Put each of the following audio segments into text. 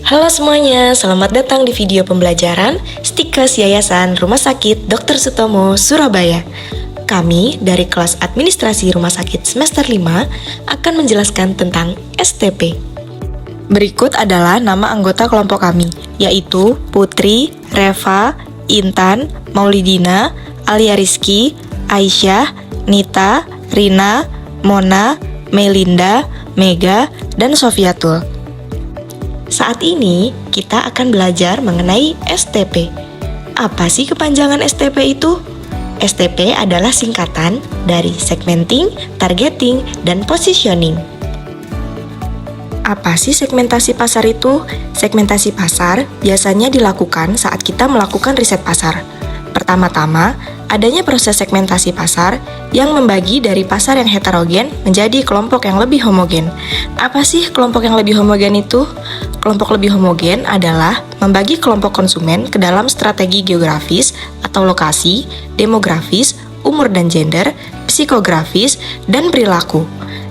Halo semuanya, selamat datang di video pembelajaran Stikes Yayasan Rumah Sakit Dr. Sutomo, Surabaya. Kami dari kelas administrasi Rumah Sakit semester 5 akan menjelaskan tentang STP. Berikut adalah nama anggota kelompok kami, yaitu Putri, Reva, Intan, Maulidina, Alia Rizky, Aisyah, Nita, Rina, Mona, Melinda, Mega, dan Sofiatul. Saat ini, kita akan belajar mengenai STP. Apa sih kepanjangan STP itu? STP adalah singkatan dari segmenting, targeting, dan positioning. Apa sih segmentasi pasar itu? Segmentasi pasar biasanya dilakukan saat kita melakukan riset pasar. Pertama-tama, adanya proses segmentasi pasar yang membagi dari pasar yang heterogen menjadi kelompok yang lebih homogen. Apa sih kelompok yang lebih homogen itu? Kelompok lebih homogen adalah membagi kelompok konsumen ke dalam strategi geografis atau lokasi, demografis, umur dan gender, psikografis, dan perilaku.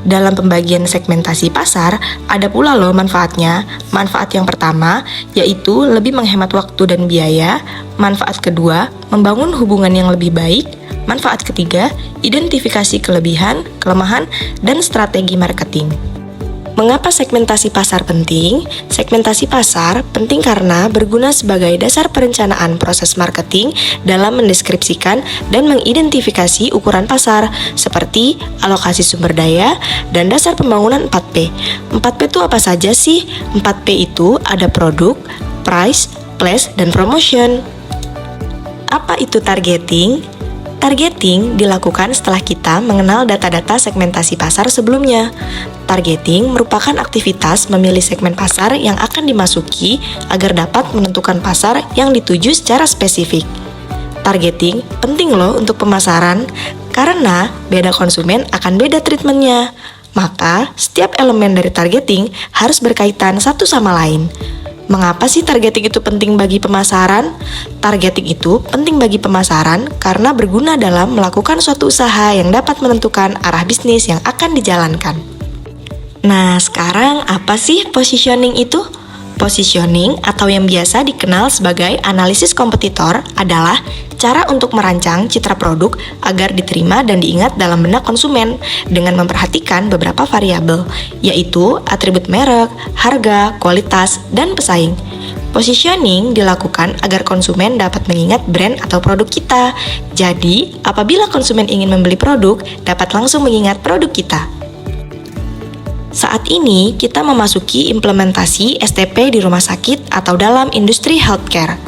Dalam pembagian segmentasi pasar, ada pula loh manfaatnya. Manfaat yang pertama, yaitu lebih menghemat waktu dan biaya. Manfaat kedua, membangun hubungan yang lebih baik. Manfaat ketiga, identifikasi kelebihan, kelemahan, dan strategi marketing. Mengapa segmentasi pasar penting? Segmentasi pasar penting karena berguna sebagai dasar perencanaan proses marketing dalam mendeskripsikan dan mengidentifikasi ukuran pasar seperti alokasi sumber daya dan dasar pembangunan 4P. 4P itu apa saja sih? 4P itu ada produk, price, place, dan promotion. Apa itu targeting? Targeting dilakukan setelah kita mengenal data-data segmentasi pasar sebelumnya. Targeting merupakan aktivitas memilih segmen pasar yang akan dimasuki agar dapat menentukan pasar yang dituju secara spesifik. Targeting penting loh untuk pemasaran, karena beda konsumen akan beda treatmentnya. Maka, setiap elemen dari targeting harus berkaitan satu sama lain. Mengapa sih targeting itu penting bagi pemasaran? Targeting itu penting bagi pemasaran karena berguna dalam melakukan suatu usaha yang dapat menentukan arah bisnis yang akan dijalankan. Nah, sekarang apa sih positioning itu? Positioning atau yang biasa dikenal sebagai analisis kompetitor adalah cara untuk merancang citra produk agar diterima dan diingat dalam benak konsumen dengan memperhatikan beberapa variabel, yaitu atribut merek, harga, kualitas, dan pesaing. Positioning dilakukan agar konsumen dapat mengingat brand atau produk kita. Jadi, apabila konsumen ingin membeli produk, dapat langsung mengingat produk kita. Saat ini, kita memasuki implementasi STP di rumah sakit atau dalam industri healthcare.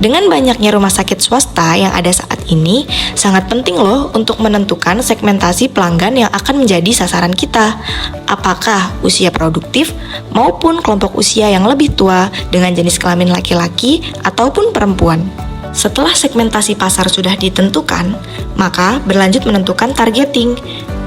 Dengan banyaknya rumah sakit swasta yang ada saat ini, sangat penting loh untuk menentukan segmentasi pelanggan yang akan menjadi sasaran kita. Apakah usia produktif maupun kelompok usia yang lebih tua dengan jenis kelamin laki-laki ataupun perempuan. Setelah segmentasi pasar sudah ditentukan, maka berlanjut menentukan targeting.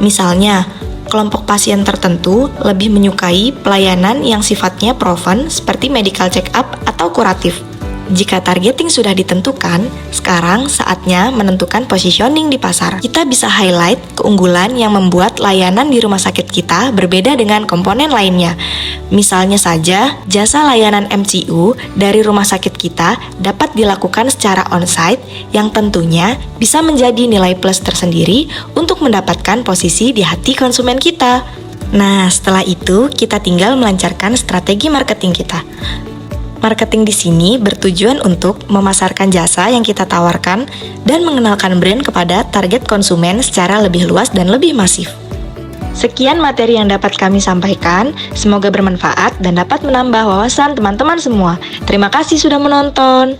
Misalnya, kelompok pasien tertentu lebih menyukai pelayanan yang sifatnya proven seperti medical check-up atau kuratif. Jika targeting sudah ditentukan, sekarang saatnya menentukan positioning di pasar. Kita bisa highlight keunggulan yang membuat layanan di rumah sakit kita berbeda dengan komponen lainnya. Misalnya saja, jasa layanan MCU dari rumah sakit kita dapat dilakukan secara on-site yang tentunya bisa menjadi nilai plus tersendiri untuk mendapatkan posisi di hati konsumen kita. Nah, setelah itu kita tinggal melancarkan strategi marketing kita. Marketing di sini bertujuan untuk memasarkan jasa yang kita tawarkan dan mengenalkan brand kepada target konsumen secara lebih luas dan lebih masif. Sekian materi yang dapat kami sampaikan, semoga bermanfaat dan dapat menambah wawasan teman-teman semua. Terima kasih sudah menonton.